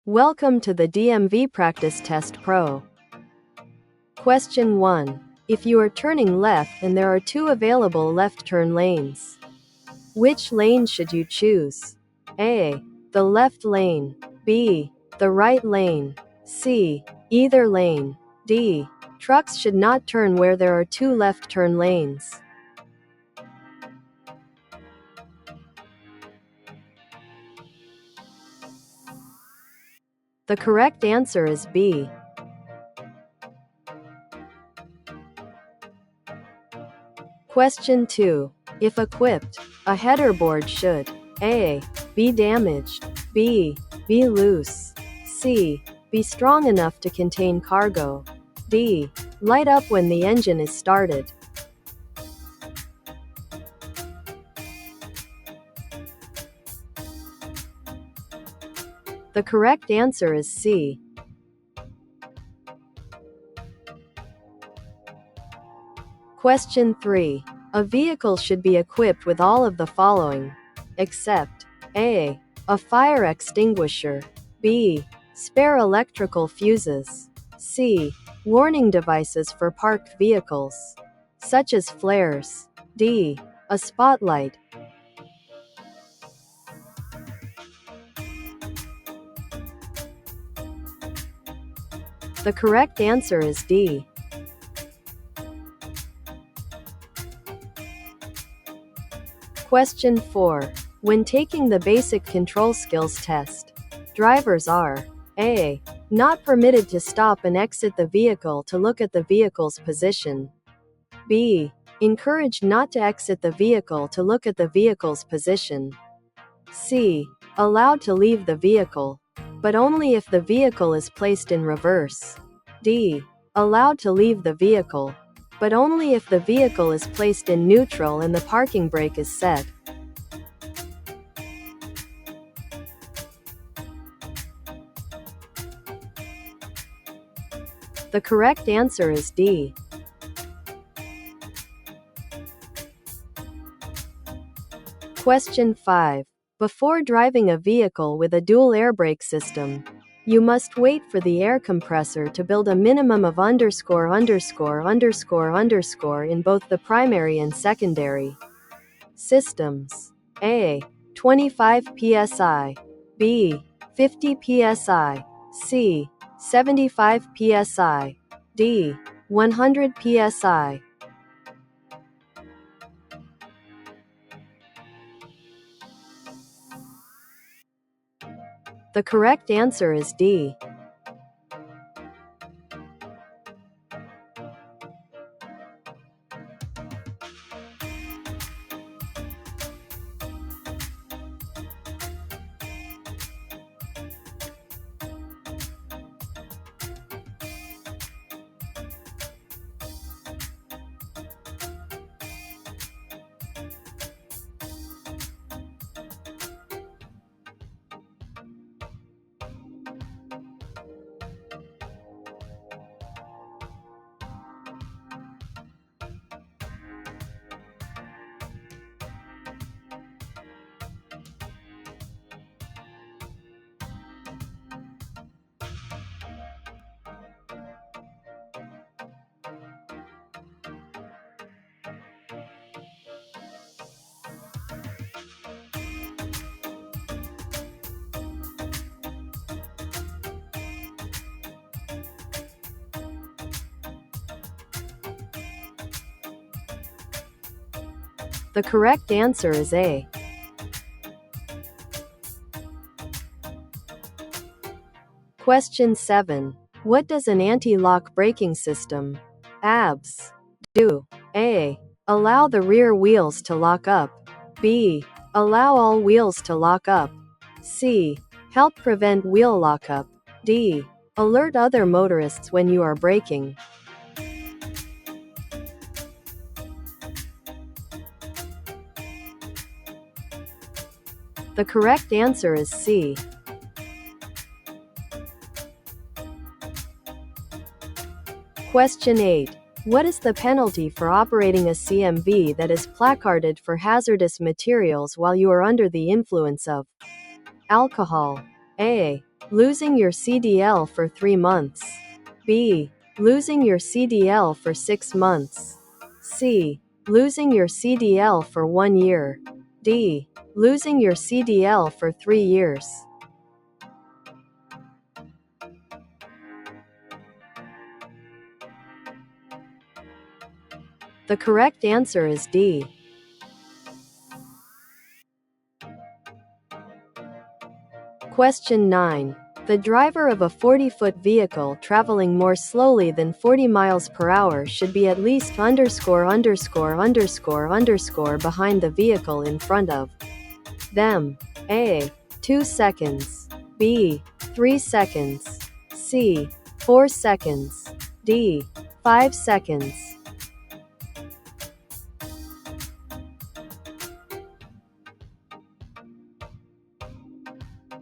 Welcome to the DMV Practice Test Pro. Question 1. If you are turning left and there are two available left turn lanes, which lane should you choose? A. The left lane. B. The right lane. C. Either lane. D. Trucks should not turn where there are two left turn lanes. The correct answer is B. Question 2. If equipped, a header board should A. Be damaged. B. Be loose. C. Be strong enough to contain cargo. D. Light up when the engine is started. The correct answer is C. Question 3. A vehicle should be equipped with all of the following, except A. A fire extinguisher. B. Spare electrical fuses. C. Warning devices for parked vehicles, such as flares. D. A spotlight. The correct answer is D. Question 4. When taking the basic control skills test, drivers are A. Not permitted to stop and exit the vehicle to look at the vehicle's position. B. Encouraged not to exit the vehicle to look at the vehicle's position. C. Allowed to leave the vehicle, but only if the vehicle is placed in reverse. D. Allowed to leave the vehicle, but only if the vehicle is placed in neutral and the parking brake is set. The correct answer is D. Question 5. Before driving a vehicle with a dual air brake system, you must wait for the air compressor to build a minimum of in both the primary and secondary systems. A. 25 psi. B. 50 psi. C. 75 psi. D. 100 psi. The correct answer is D. The correct answer is A. Question 7. What does an anti-lock braking system, ABS, do? A. Allow the rear wheels to lock up. B. Allow all wheels to lock up. C. Help prevent wheel lockup. D. Alert other motorists when you are braking. The correct answer is C. Question 8. What is the penalty for operating a CMV that is placarded for hazardous materials while you are under the influence of alcohol? A. Losing your CDL for 3 months. B. Losing your CDL for 6 months. C. Losing your CDL for 1 year. D. Losing your CDL for 3 years. The correct answer is D. Question 9. The driver of a 40-foot vehicle traveling more slowly than 40 miles per hour should be at least _____ behind the vehicle in front of them. A. 2 seconds. B. 3 seconds. C. 4 seconds. D. 5 seconds.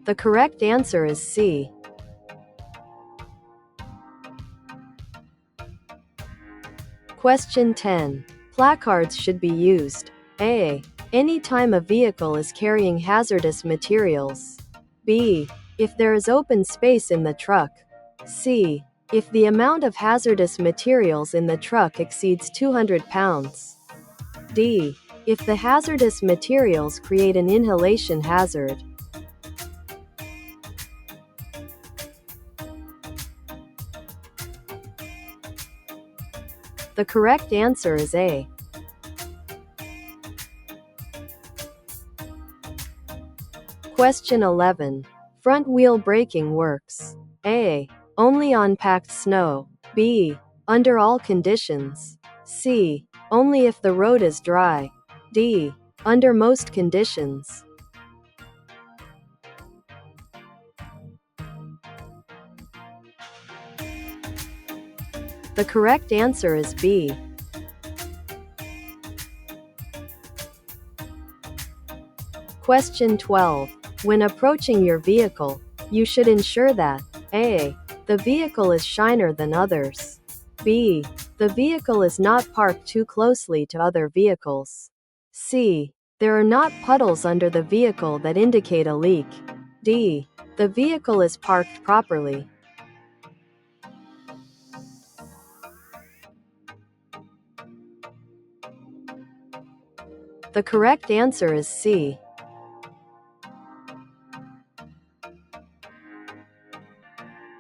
The correct answer is C. Question 10. Placards should be used. A. Anytime a vehicle is carrying hazardous materials. B. If there is open space in the truck. C. If the amount of hazardous materials in the truck exceeds 200 pounds. D. If the hazardous materials create an inhalation hazard. The correct answer is A. Question 11. Front wheel braking works. A. Only on packed snow. B. Under all conditions. C. Only if the road is dry. D. Under most conditions. The correct answer is B. Question 12. When approaching your vehicle, you should ensure that A. The vehicle is shiner than others. B. The vehicle is not parked too closely to other vehicles. C. There are not puddles under the vehicle that indicate a leak. D. The vehicle is parked properly. The correct answer is C.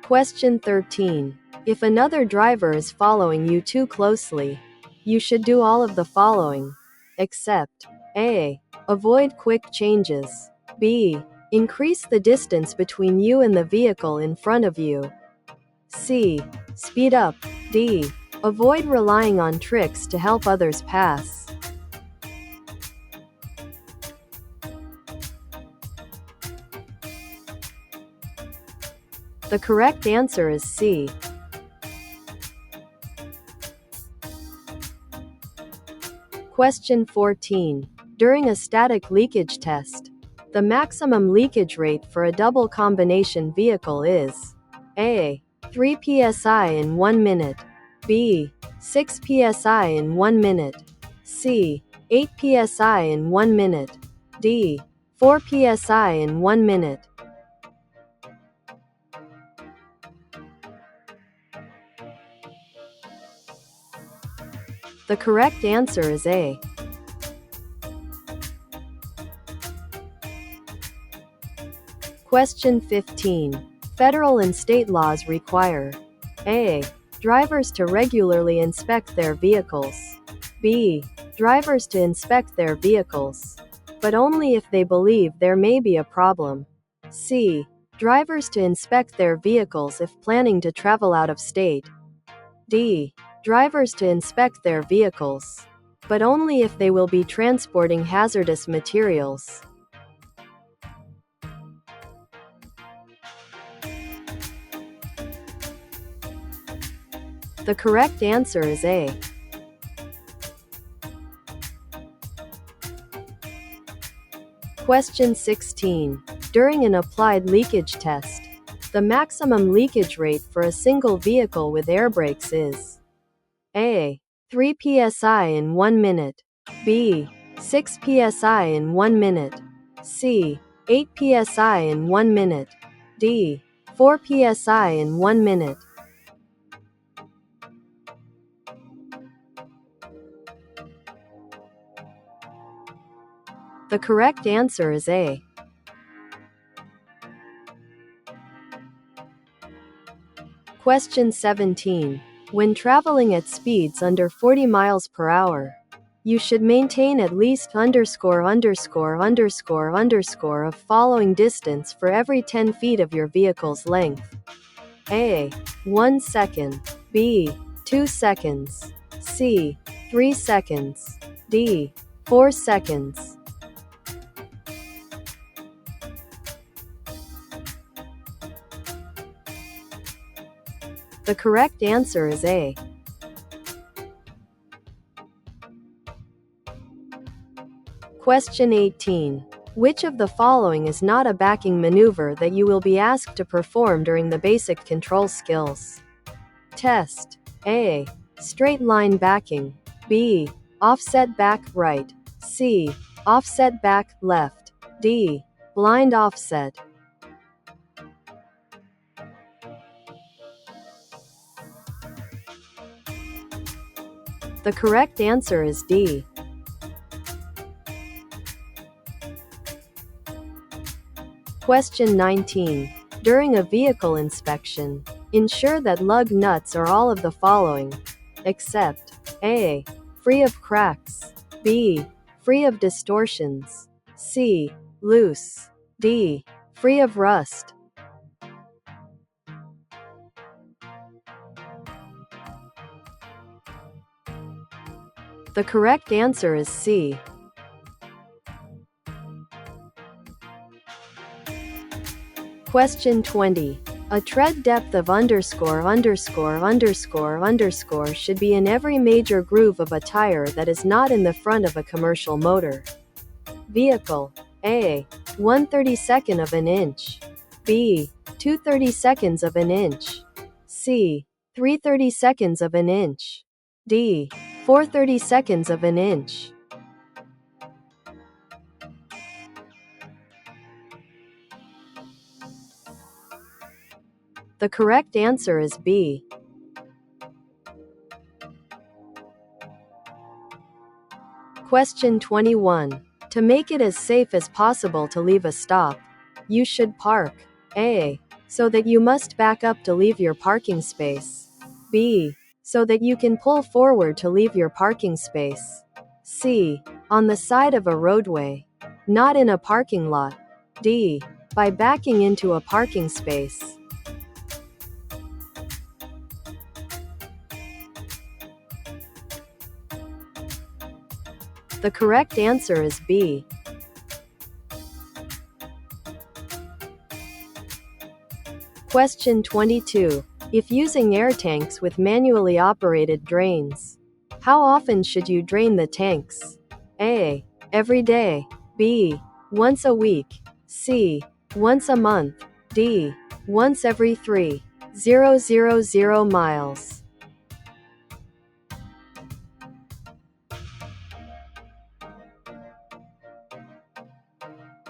Question 13. If another driver is following you too closely, you should do all of the following, except A. Avoid quick changes. B. Increase the distance between you and the vehicle in front of you. C. Speed up. D. Avoid relying on tricks to help others pass. The correct answer is C. Question 14. During a static leakage test, the maximum leakage rate for a double combination vehicle is A. 3 psi in 1 minute. B. 6 psi in 1 minute. C. 8 psi in 1 minute. D. 4 psi in 1 minute. The correct answer is A. Question 15. Federal and state laws require A. Drivers to regularly inspect their vehicles. B. Drivers to inspect their vehicles, but only if they believe there may be a problem. C. Drivers to inspect their vehicles if planning to travel out of state. D. Drivers to inspect their vehicles, but only if they will be transporting hazardous materials. The correct answer is A. Question 16. During an applied leakage test, the maximum leakage rate for a single vehicle with air brakes is A. 3 psi in 1 minute. B. 6 psi in 1 minute. C. 8 psi in 1 minute. D. 4 psi in 1 minute. The correct answer is A. Question 17. When traveling at speeds under 40 miles per hour, you should maintain at least of following distance for every 10 feet of your vehicle's length. A. 1 second. B. 2 seconds. C. 3 seconds. D. 4 seconds. The correct answer is A. Question 18. Which of the following is not a backing maneuver that you will be asked to perform during the basic control skills test? A. Straight line backing. B. Offset back right. C. Offset back left. D. Blind offset. The correct answer is D. Question 19. During a vehicle inspection, ensure that lug nuts are all of the following, except A. Free of cracks. B. Free of distortions. C. Loose. D. Free of rust. The correct answer is C. Question 20. A tread depth of should be in every major groove of a tire that is not in the front of a commercial motor vehicle. A. 1/32 of an inch. B. 2/32 of an inch. C. 3/32 of an inch. D. 4/32 of an inch. The correct answer is B. Question 21. To make it as safe as possible to leave a stop, you should park. A. So that you must back up to leave your parking space. B. So that you can pull forward to leave your parking space. C. On the side of a roadway, not in a parking lot. D. By backing into a parking space. The correct answer is B. Question 22. If using air tanks with manually operated drains, how often should you drain the tanks? A. Every day. B. Once a week. C. Once a month. D. Once every 3,000 miles.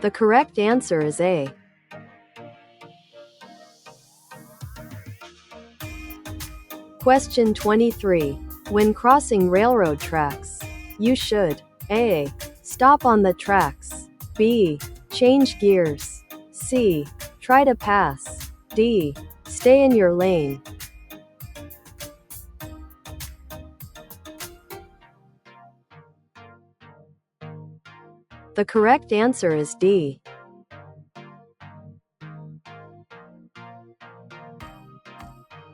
The correct answer is A. Question 23. When crossing railroad tracks, you should A. Stop on the tracks. B. Change gears. C. Try to pass. D. Stay in your lane. The correct answer is D.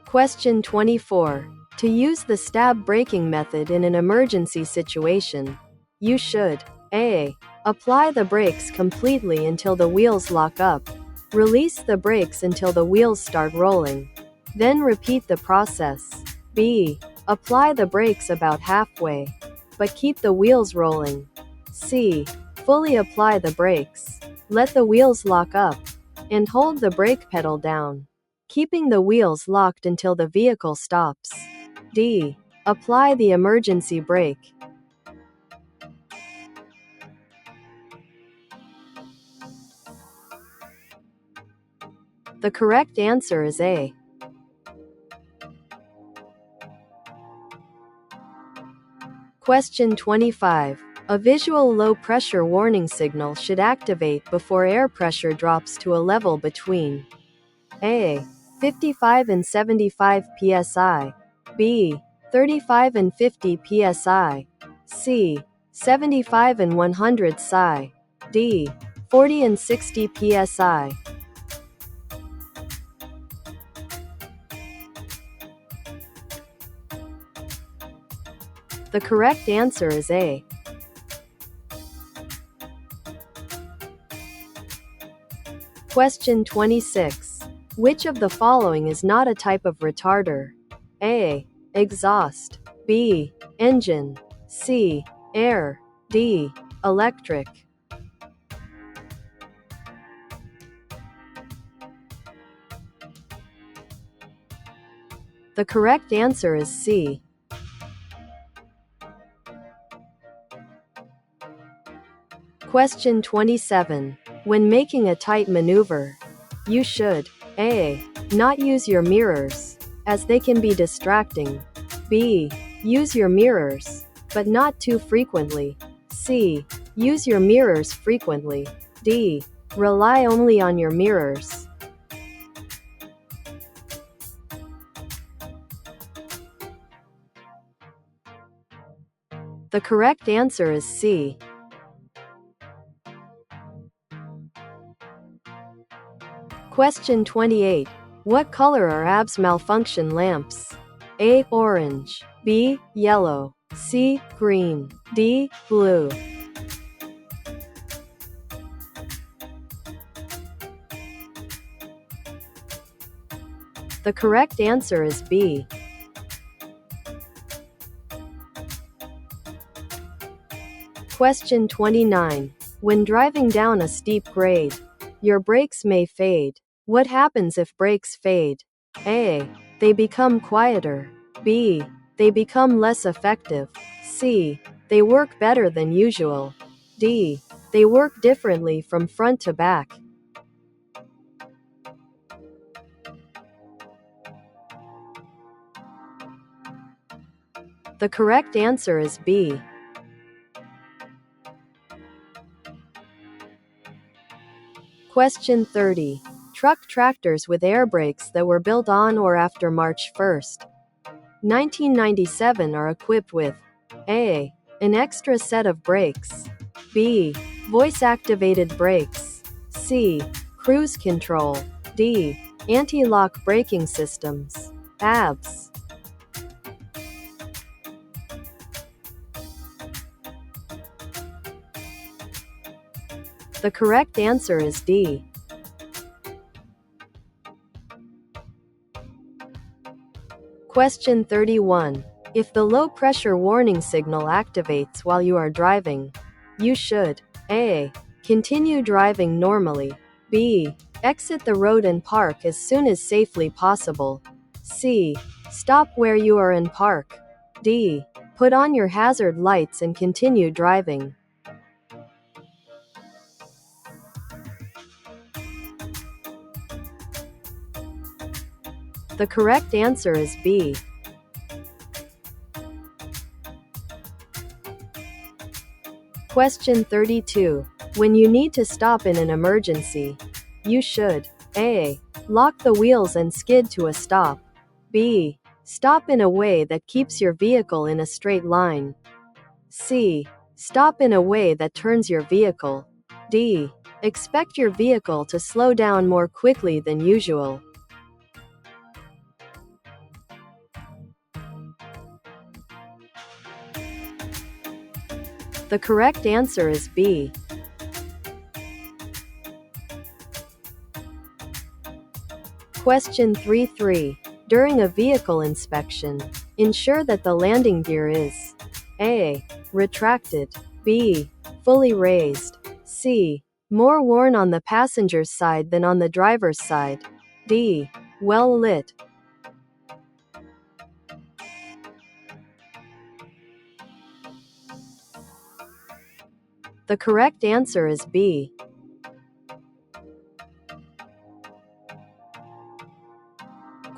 Question 24. To use the stab braking method in an emergency situation, you should A. Apply the brakes completely until the wheels lock up. Release the brakes until the wheels start rolling. Then repeat the process. B. Apply the brakes about halfway, but keep the wheels rolling. C. Fully apply the brakes. Let the wheels lock up, and hold the brake pedal down, keeping the wheels locked until the vehicle stops. D. Apply the emergency brake. The correct answer is A. Question 25. A visual low-pressure warning signal should activate before air pressure drops to a level between A. 55 and 75 psi, B. 35 and 50 psi, C. 75 and 100 psi, D. 40 and 60 psi. The correct answer is A. Question 26. Which of the following is not a type of retarder? A. Exhaust, B. Engine, C. Air, D. Electric. The correct answer is C. Question 27. When making a tight maneuver, you should A. Not use your mirrors, as they can be distracting. B. Use your mirrors, but not too frequently. C. Use your mirrors frequently. D. Rely only on your mirrors. The correct answer is C. Question 28. What color are ABS malfunction lamps? A. Orange, B. Yellow, C. Green, D. Blue. The correct answer is B. Question 29. When driving down a steep grade, your brakes may fade. What happens if brakes fade? A. They become quieter. B. They become less effective. C. They work better than usual. D. They work differently from front to back. The correct answer is B. Question 30. Truck tractors with air brakes that were built on or after March 1st, 1997 are equipped with A. An extra set of brakes, B. Voice-activated brakes, C. Cruise control, D. Anti-lock braking systems. ABS. The correct answer is D. Question 31. If the low-pressure warning signal activates while you are driving, you should A. Continue driving normally, B. Exit the road and park as soon as safely possible, C. Stop where you are and park, D. Put on your hazard lights and continue driving. The correct answer is B. Question 32. When you need to stop in an emergency, you should A. Lock the wheels and skid to a stop, B. Stop in a way that keeps your vehicle in a straight line, C. Stop in a way that turns your vehicle, D. Expect your vehicle to slow down more quickly than usual. The correct answer is B. Question 33. During a vehicle inspection, ensure that the landing gear is A. Retracted, B. Fully raised, C. More worn on the passenger's side than on the driver's side, D. Well lit. The correct answer is B.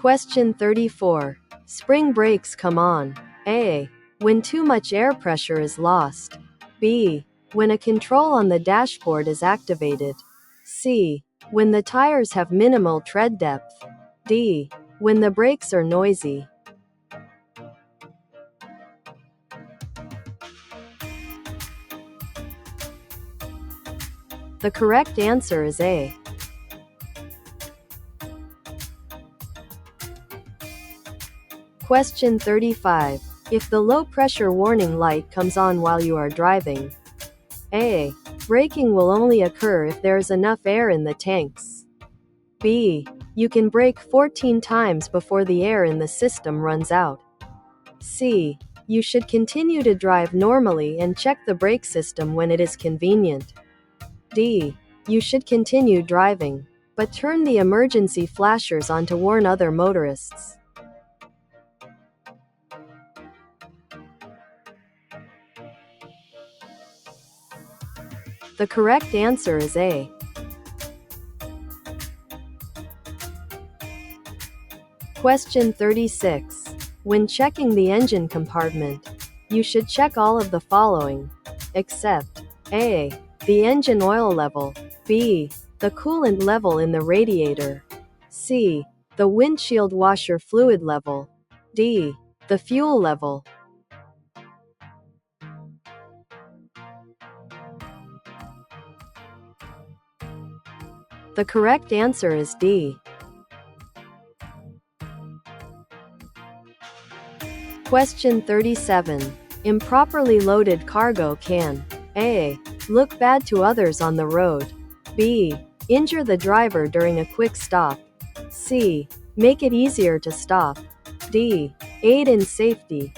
Question 34. Spring brakes come on. A. When too much air pressure is lost. B. When a control on the dashboard is activated. C. When the tires have minimal tread depth. D. When the brakes are noisy. The correct answer is A. Question 35. If the low pressure warning light comes on while you are driving. A. Braking will only occur if there is enough air in the tanks. B. You can brake 14 times before the air in the system runs out. C. You should continue to drive normally and check the brake system when it is convenient. D. You should continue driving, but turn the emergency flashers on to warn other motorists. The correct answer is A. Question 36. When checking the engine compartment, you should check all of the following, except A. The engine oil level. B. The coolant level in the radiator. C. The windshield washer fluid level. D. The fuel level. The correct answer is D. Question 37. Improperly loaded cargo can A. Look bad to others on the road. B. Injure the driver during a quick stop. C. Make it easier to stop. D. Aid in safety.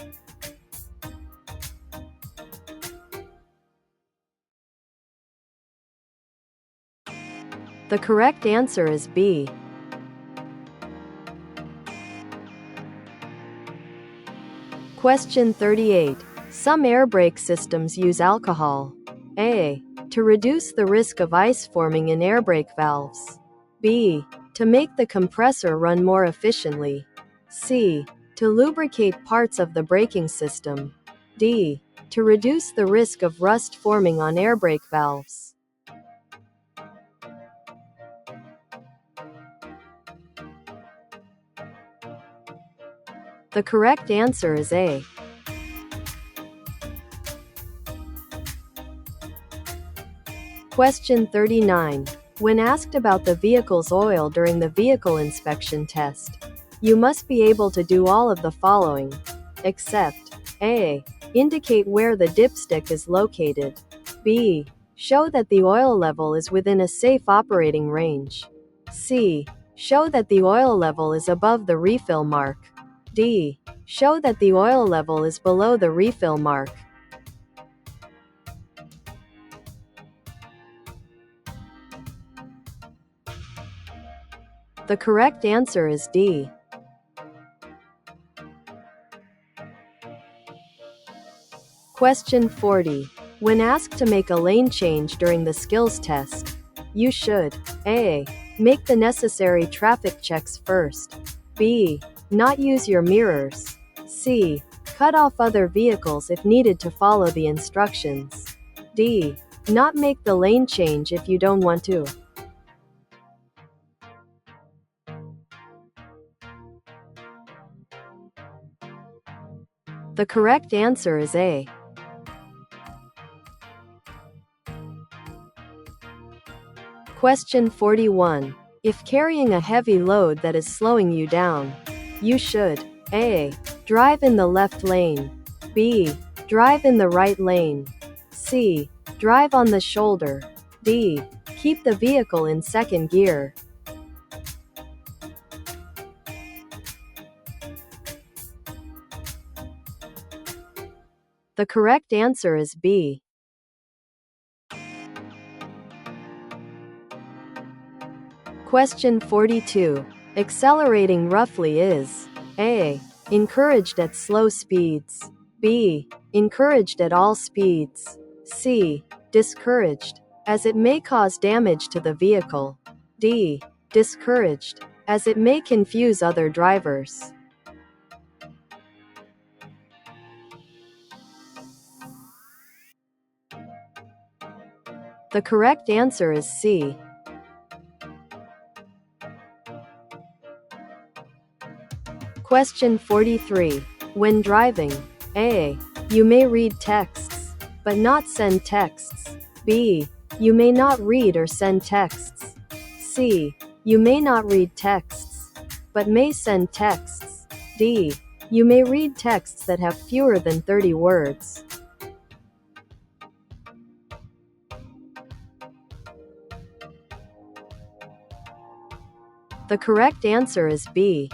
The correct answer is B. Question 38. Some air brake systems use alcohol. A. To reduce the risk of ice forming in air brake valves. B. To make the compressor run more efficiently. C. To lubricate parts of the braking system. D. To reduce the risk of rust forming on air brake valves. The correct answer is A. Question 39. When asked about the vehicle's oil during the vehicle inspection test, you must be able to do all of the following, except A. Indicate where the dipstick is located. B. Show that the oil level is within a safe operating range. C. Show that the oil level is above the refill mark. D. Show that the oil level is below the refill mark. The correct answer is D. Question 40. When asked to make a lane change during the skills test, you should A. Make the necessary traffic checks first. B. Not use your mirrors. C. Cut off other vehicles if needed to follow the instructions. D. Not make the lane change if you don't want to. The correct answer is A. Question 41. If carrying a heavy load that is slowing you down, you should A. Drive in the left lane. B. Drive in the right lane. C. Drive on the shoulder. D. Keep the vehicle in second gear. The correct answer is B. Question 42. Accelerating roughly is A. Encouraged at slow speeds. B. Encouraged at all speeds. C. Discouraged, as it may cause damage to the vehicle. D. Discouraged, as it may confuse other drivers. The correct answer is C. Question 43. When driving, A. You may read texts, but not send texts. B. You may not read or send texts. C. You may not read texts, but may send texts. D. You may read texts that have fewer than 30 words. The correct answer is B.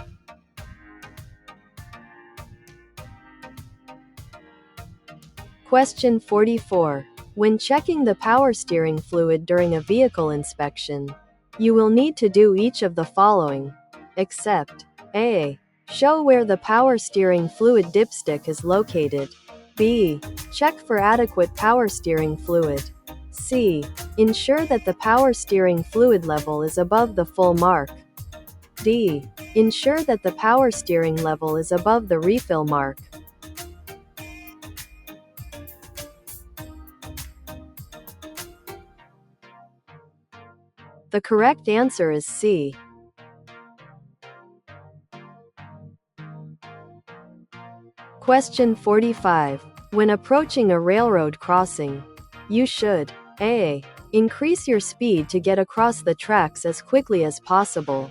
Question 44. When checking the power steering fluid during a vehicle inspection, you will need to do each of the following, except A. Show where the power steering fluid dipstick is located. B. Check for adequate power steering fluid. C. Ensure that the power steering fluid level is above the full mark. D. Ensure that the power steering level is above the refill mark. The correct answer is C. Question 45. When approaching a railroad crossing, you should A. Increase your speed to get across the tracks as quickly as possible.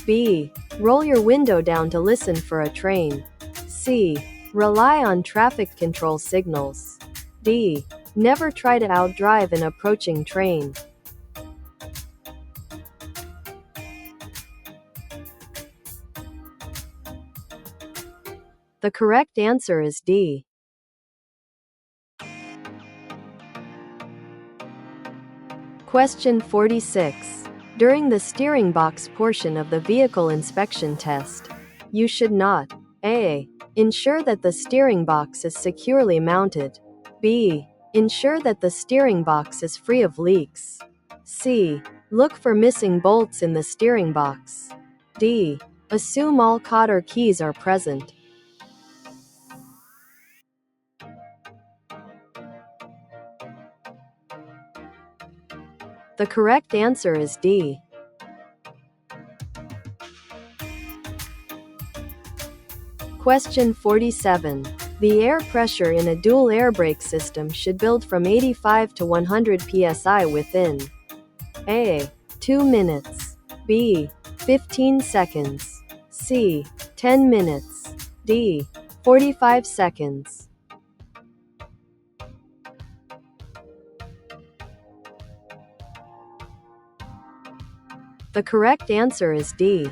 B. Roll your window down to listen for a train. C. Rely on traffic control signals. D. Never try to outdrive an approaching train. The correct answer is D. Question 46. During the steering box portion of the vehicle inspection test, you should not A. Ensure that the steering box is securely mounted. B. Ensure that the steering box is free of leaks. C. Look for missing bolts in the steering box. D. Assume all cotter keys are present. The correct answer is D. Question 47. The air pressure in a dual air brake system should build from 85 to 100 psi within A. 2 minutes. B. 15 seconds. C. 10 minutes. D. 45 seconds. The correct answer is D.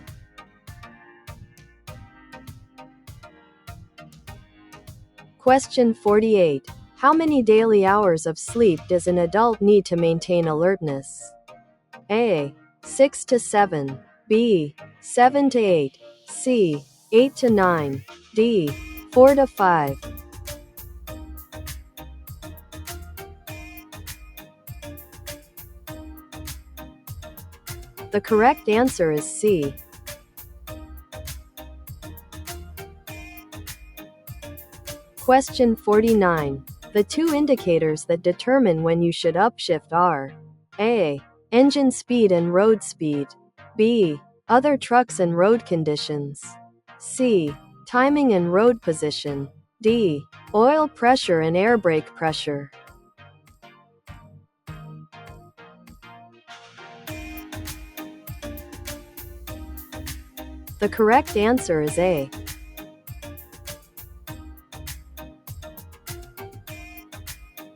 Question 48. How many daily hours of sleep does an adult need to maintain alertness? A. 6 to 7. B. 7 to 8. C. 8 to 9. D. 4 to 5. The correct answer is C. Question 49. The two indicators that determine when you should upshift are A. Engine speed and road speed. B. Other trucks and road conditions. C. Timing and road position. D. Oil pressure and air brake pressure. The correct answer is A.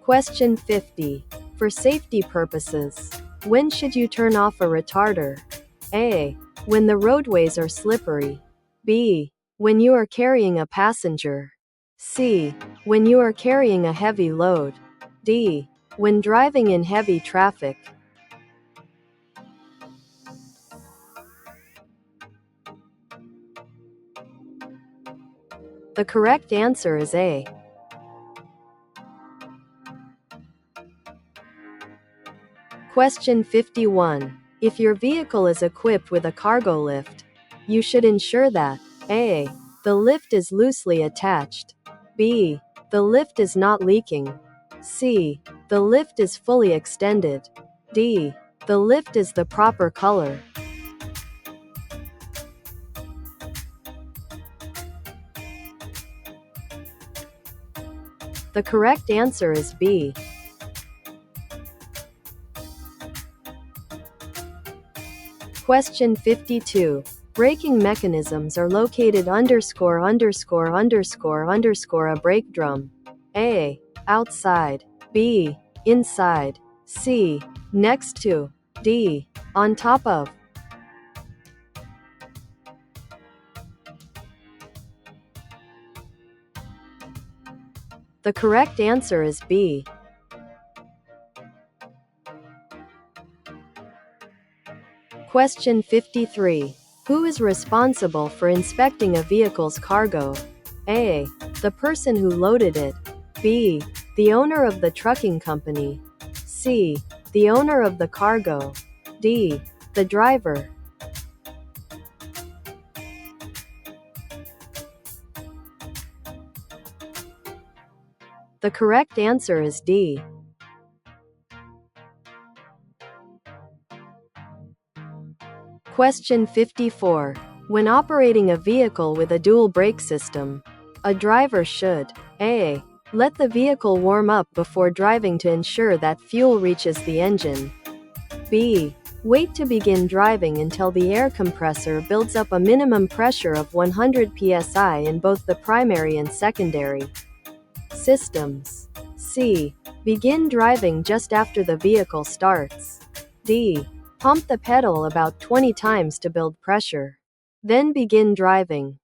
Question 50. For safety purposes, when should you turn off a retarder? A. When the roadways are slippery. B. When you are carrying a passenger. C. When you are carrying a heavy load. D. When driving in heavy traffic. The correct answer is A. Question 51. If your vehicle is equipped with a cargo lift, you should ensure that A. The lift is loosely attached. B. The lift is not leaking. C. The lift is fully extended. D. The lift is the proper color. The correct answer is B. Question 52. Braking mechanisms are located _____ a brake drum. A. Outside. B. Inside. C. Next to. D. On top of. The correct answer is B. Question 53. Who is responsible for inspecting a vehicle's cargo? A. The person who loaded it. B. The owner of the trucking company. C. The owner of the cargo. D. The driver. The correct answer is D. Question 54. When operating a vehicle with a dual brake system, a driver should A. Let the vehicle warm up before driving to ensure that fuel reaches the engine. B. Wait to begin driving until the air compressor builds up a minimum pressure of 100 psi in both the primary and secondary systems. C. Begin driving just after the vehicle starts. D. Pump the pedal about 20 times to build pressure. Then begin driving.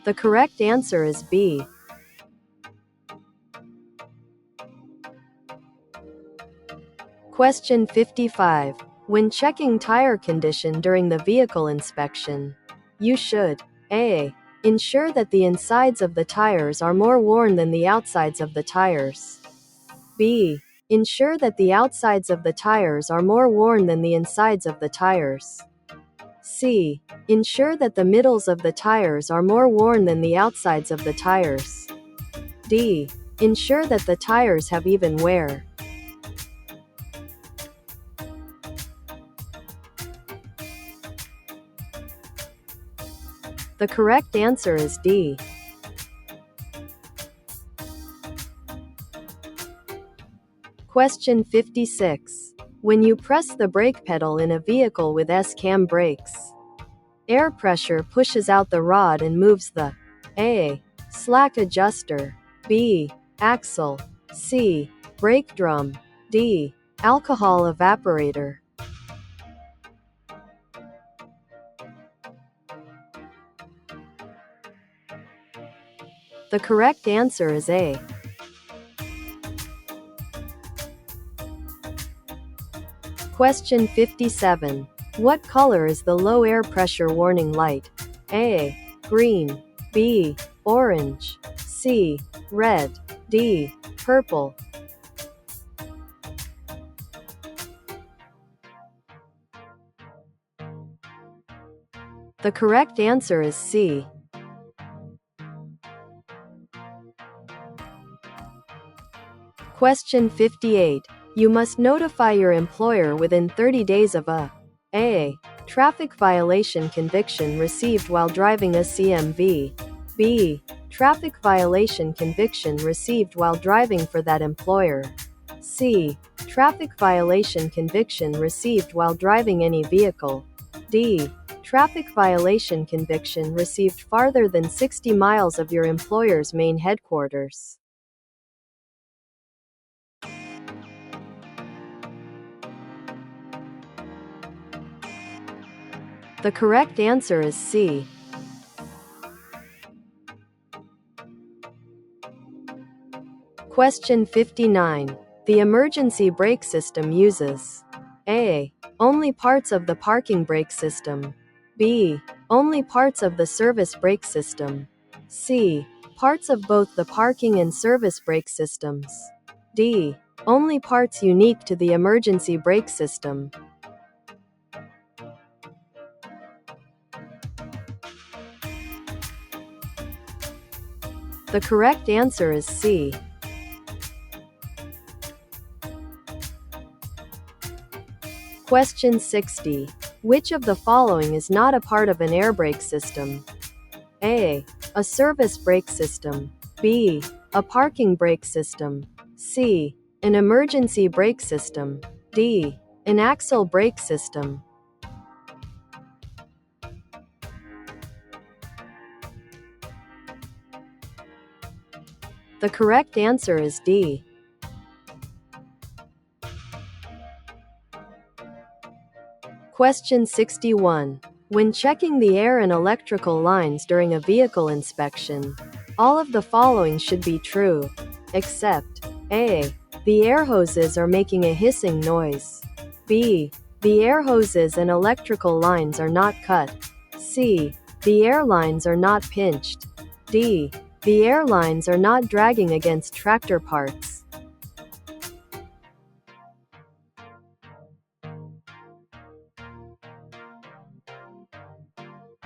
The correct answer is B. Question 55. When checking tire condition during the vehicle inspection, you should A. Ensure that the insides of the tires are more worn than the outsides of the tires. B. Ensure that the outsides of the tires are more worn than the insides of the tires. C. Ensure that the middles of the tires are more worn than the outsides of the tires. D. Ensure that the tires have even wear. The correct answer is D. Question 56. When you press the brake pedal in a vehicle with S-cam brakes, air pressure pushes out the rod and moves the A. Slack adjuster. B. Axle. C. Brake drum. D. Alcohol evaporator. The correct answer is A. Question 57. What color is the low air pressure warning light? A. Green. B. Orange. C. Red. D. Purple. The correct answer is C. Question 58. You must notify your employer within 30 days of A. Traffic violation conviction received while driving a CMV. B. Traffic violation conviction received while driving for that employer. C. Traffic violation conviction received while driving any vehicle. D. Traffic violation conviction received farther than 60 miles of your employer's main headquarters. The correct answer is C. Question 59. The emergency brake system uses A. Only parts of the parking brake system. B. Only parts of the service brake system. C. Parts of both the parking and service brake systems. D. Only parts unique to the emergency brake system. The correct answer is C. Question 60. Which of the following is not a part of an air brake system? A. A service brake system. B. A parking brake system. C. An emergency brake system. D. An axle brake system. The correct answer is D. Question 61. When checking the air and electrical lines during a vehicle inspection, all of the following should be true, except A. The air hoses are making a hissing noise. B. The air hoses and electrical lines are not cut. C. The air lines are not pinched. D. The air lines are not dragging against tractor parts.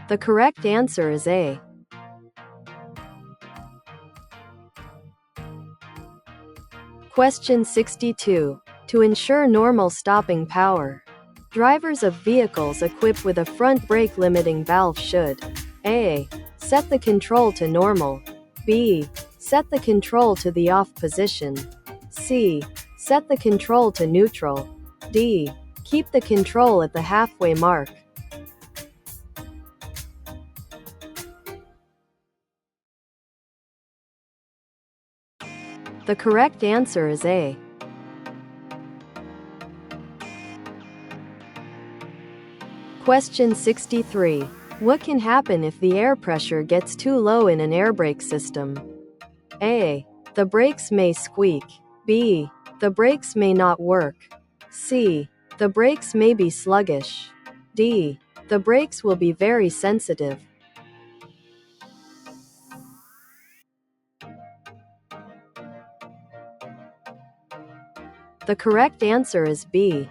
The correct answer is A. Question 62. To ensure normal stopping power, drivers of vehicles equipped with a front brake limiting valve should A. Set the control to normal. B. Set the control to the off position. C. Set the control to neutral. D. Keep the control at the halfway mark. The correct answer is A. Question 63. What can happen if the air pressure gets too low in an air brake system? A. The brakes may squeak. B. The brakes may not work. C. The brakes may be sluggish. D. The brakes will be very sensitive. The correct answer is B.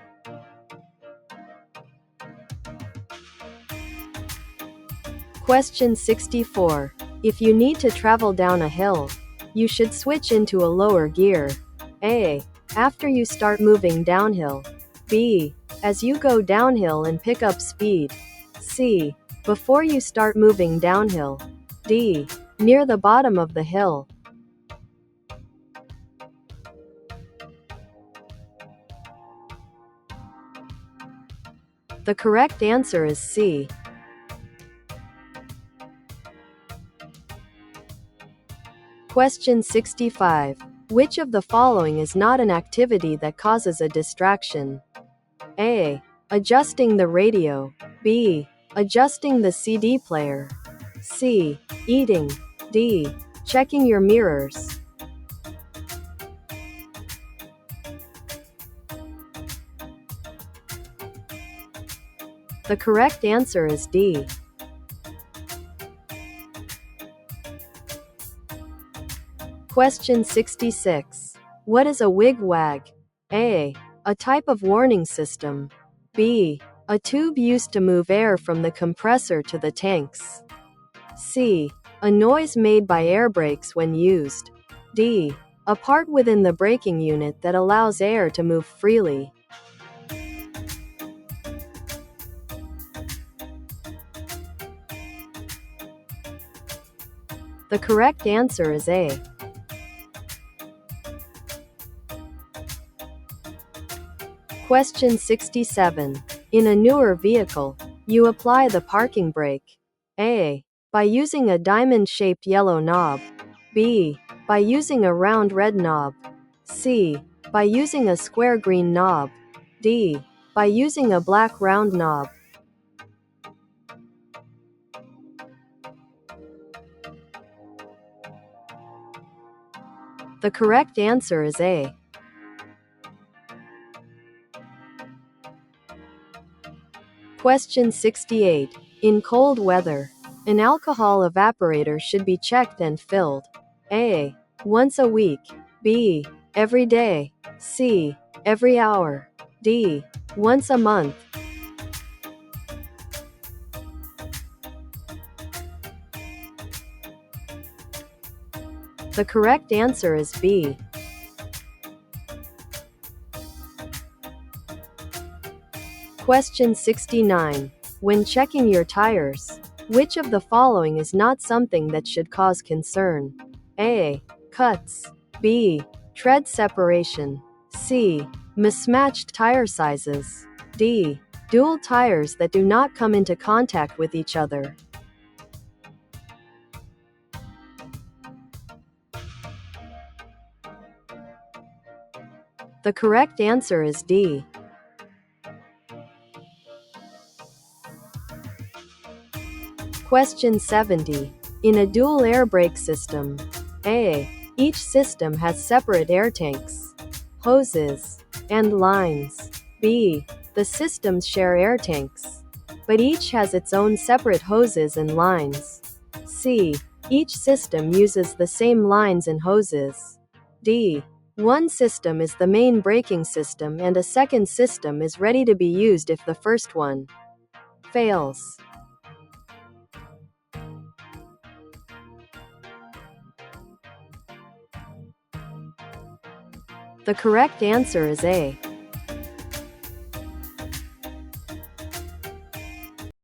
Question 64. If you need to travel down a hill, you should switch into a lower gear. A. After you start moving downhill. B. As you go downhill and pick up speed. C. Before you start moving downhill. D. Near the bottom of the hill. The correct answer is C. Question 65. Which of the following is not an activity that causes a distraction? A. Adjusting the radio. B. Adjusting the CD player. C. Eating. D. Checking your mirrors. The correct answer is D. Question 66. What is a wig-wag? A. A type of warning system. B. A tube used to move air from the compressor to the tanks. C. A noise made by air brakes when used. D. A part within the braking unit that allows air to move freely. The correct answer is A. Question 67. In a newer vehicle, you apply the parking brake. A. By using a diamond-shaped yellow knob. B. By using a round red knob. C. By using a square green knob. D. By using a black round knob. The correct answer is A. Question 68. In cold weather, an alcohol evaporator should be checked and filled. A. Once a week. B. Every day. C. Every hour. D. Once a month. The correct answer is B. Question 69. When checking your tires, which of the following is not something that should cause concern? A. Cuts. B. Tread separation. C. Mismatched tire sizes. D. Dual tires that do not come into contact with each other. The correct answer is D. Question 70. In a dual air brake system, A. Each system has separate air tanks, hoses, and lines. B. The systems share air tanks, but each has its own separate hoses and lines. C. Each system uses the same lines and hoses. D. One system is the main braking system and a second system is ready to be used if the first one fails. The correct answer is A.